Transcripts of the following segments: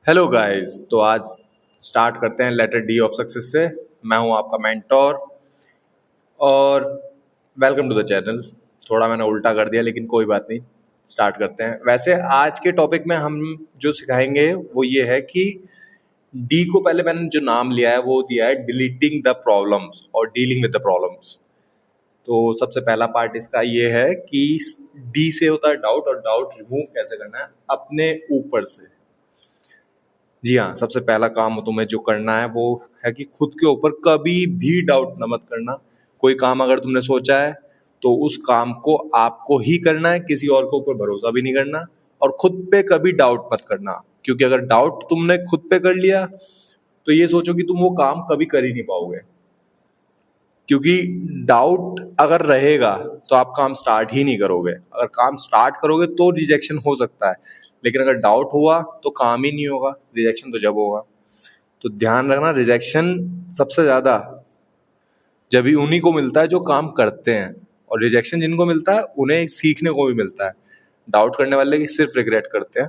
Hello guys. तो आज start करते हैं लेटर डी ऑफ सक्सेस से। मैं हूं आपका मेंटोर और वेलकम टू द चैनल। थोड़ा मैंने उल्टा कर दिया लेकिन कोई बात नहीं, स्टार्ट करते हैं। वैसे आज के टॉपिक में हम जो सिखाएंगे वो ये है कि डी को पहले मैंने जो नाम लिया है वो दिया है डिलीटिंग द प्रॉब्लम्स और डीलिंग विद द प्रॉब्लम्स। तो सबसे पहला पार्ट इसका ये है कि डी से होता है डाउट, और डाउट रिमूव कैसे करना है अपने ऊपर से। जी हाँ, सबसे पहला काम तुम्हें जो करना है वो है कि खुद के ऊपर कभी भी डाउट न मत करना। कोई काम अगर तुमने सोचा है तो उस काम को आपको ही करना है, किसी और के ऊपर भरोसा भी नहीं करना, और खुद पे कभी डाउट मत करना। क्योंकि अगर डाउट तुमने खुद पे कर लिया तो ये सोचो कि तुम वो काम कभी कर ही नहीं पाओगे। क्योंकि डाउट अगर रहेगा तो आप काम स्टार्ट ही नहीं करोगे। अगर काम स्टार्ट करोगे तो रिजेक्शन हो सकता है, लेकिन अगर डाउट हुआ तो काम ही नहीं होगा। रिजेक्शन तो जब होगा। तो ध्यान रखना, रिजेक्शन सबसे ज्यादा जब भी उन्हीं को मिलता है जो काम करते हैं, और रिजेक्शन जिनको मिलता है उन्हें सीखने को भी मिलता है। डाउट करने वाले की सिर्फ रिग्रेट करते हैं।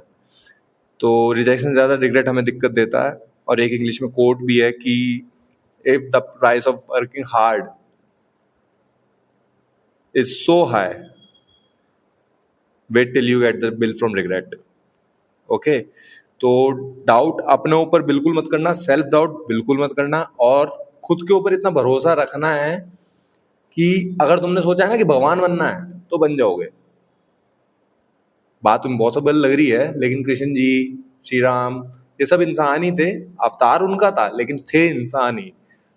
तो रिजेक्शन ज्यादा रिग्रेट हमें दिक्कत देता है। और एक इंग्लिश में कोट भी है कि if the price of working hard is so high, wait till you get the bill from regret. Okay, तो डाउट अपने ऊपर बिल्कुल मत करना, सेल्फ डाउट बिल्कुल मत करना, और खुद के ऊपर इतना भरोसा रखना है कि अगर तुमने सोचा है ना कि भगवान बनना है तो बन जाओगे। बात इम्पॉसिबल लग रही है, लेकिन कृष्ण जी, श्री राम, ये सब इंसान ही थे। अवतार उनका था लेकिन थे इंसान ही।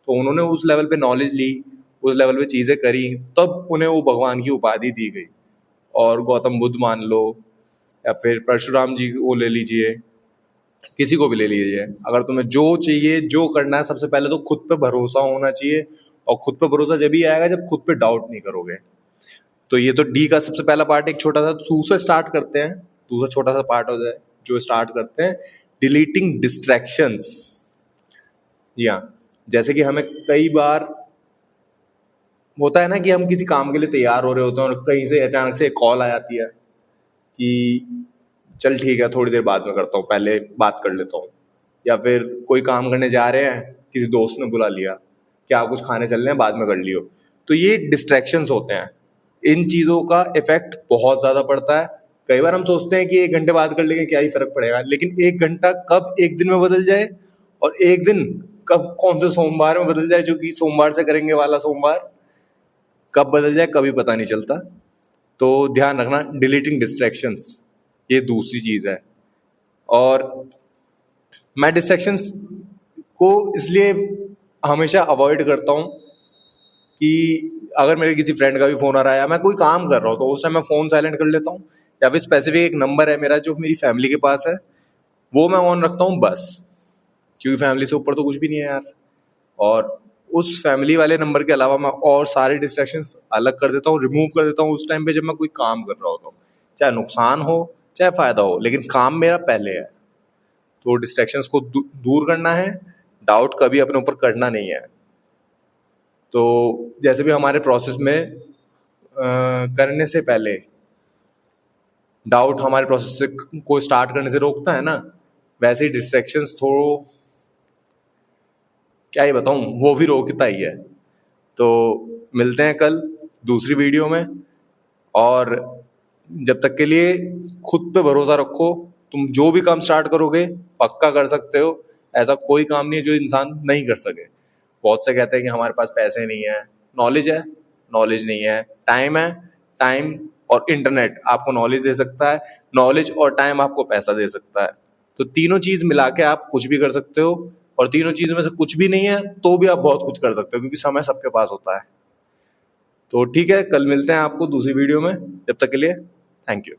तो उन्होंने उस लेवल पे नॉलेज ली, उस लेवल पे चीजें करी, तब उन्हें वो भगवान की उपाधि दी गई। और गौतम बुद्ध मान लो, या फिर परशुराम जी को ले लीजिए, किसी को भी ले लीजिए। अगर तुम्हें जो चाहिए, जो करना है, सबसे पहले तो खुद पे भरोसा होना चाहिए। और खुद पे भरोसा जब ही आएगा जब खुद पे डाउट नहीं करोगे। तो ये तो डी का सबसे पहला पार्ट एक छोटा सा। दूसरा स्टार्ट करते हैं, दूसरा छोटा सा पार्ट हो जाए जो स्टार्ट करते हैं डिलीटिंग डिस्ट्रैक्शंस। जी हाँ, जैसे कि हमें कई बार होता है ना कि हम किसी काम के लिए तैयार हो रहे होते हैं और कहीं से अचानक से एक कॉल आ जाती है कि चल ठीक है, थोड़ी देर बाद में करता हूँ, पहले बात कर लेता हूँ। या फिर कोई काम करने जा रहे हैं, किसी दोस्त ने बुला लिया, क्या कुछ खाने चल रहे हैं, बाद में कर लियो। तो ये डिस्ट्रैक्शंस होते हैं। इन चीज़ों का इफेक्ट बहुत ज़्यादा पड़ता है। कई बार हम सोचते हैं कि 1 घंटे बाद कर लेंगे, क्या ही फर्क पड़ेगा, लेकिन 1 घंटा कब 1 दिन में बदल जाए, और 1 दिन कब कौन से सोमवार में बदल जाए, जो कि सोमवार से करेंगे वाला सोमवार कब बदल जाए कभी पता नहीं चलता। तो ध्यान रखना, डिलीटिंग डिस्ट्रैक्शंस ये दूसरी चीज है। और मैं डिस्ट्रैक्शंस को इसलिए हमेशा अवॉइड करता हूँ कि अगर मेरे किसी फ्रेंड का भी फोन आ रहा है या मैं कोई काम कर रहा हूँ तो उस टाइम मैं फोन साइलेंट कर लेता हूँ, या फिर स्पेसिफिक एक नंबर है मेरा जो मेरी फैमिली के पास है, वो मैं ऑन रखता हूँ बस। क्योंकि फैमिली से ऊपर तो कुछ भी नहीं है यार। और उस फैमिली वाले नंबर के अलावा मैं और सारे डिस्ट्रैक्शंस अलग कर देता हूँ, रिमूव कर देता हूँ उस टाइम पे जब मैं कोई काम कर रहा होता हूँ। चाहे नुकसान हो चाहे फायदा हो, लेकिन काम मेरा पहले है। तो डिस्ट्रैक्शंस को दूर करना है, डाउट कभी अपने ऊपर करना नहीं है। तो जैसे भी हमारे प्रोसेस में करने से पहले डाउट हमारे प्रोसेस से को स्टार्ट करने से रोकता है ना, वैसे ही डिस्ट्रैक्शंस थोड़ा, क्या ही बताऊं, वो भी रोकता ही है। तो मिलते हैं कल दूसरी वीडियो में। और जब तक के लिए खुद पे भरोसा रखो। तुम जो भी काम स्टार्ट करोगे पक्का कर सकते हो। ऐसा कोई काम नहीं है जो इंसान नहीं कर सके। बहुत से कहते हैं कि हमारे पास पैसे नहीं है, नॉलेज है, नॉलेज नहीं है, टाइम है, टाइम और इंटरनेट आपको नॉलेज दे सकता है, नॉलेज और टाइम आपको पैसा दे सकता है। तो तीनों चीज मिला के आप कुछ भी कर सकते हो। और तीनों चीजों में से कुछ भी नहीं है तो भी आप बहुत कुछ कर सकते हो, क्योंकि समय सबके पास होता है। तो ठीक है, कल मिलते हैं आपको दूसरी वीडियो में। जब तक के लिए थैंक यू।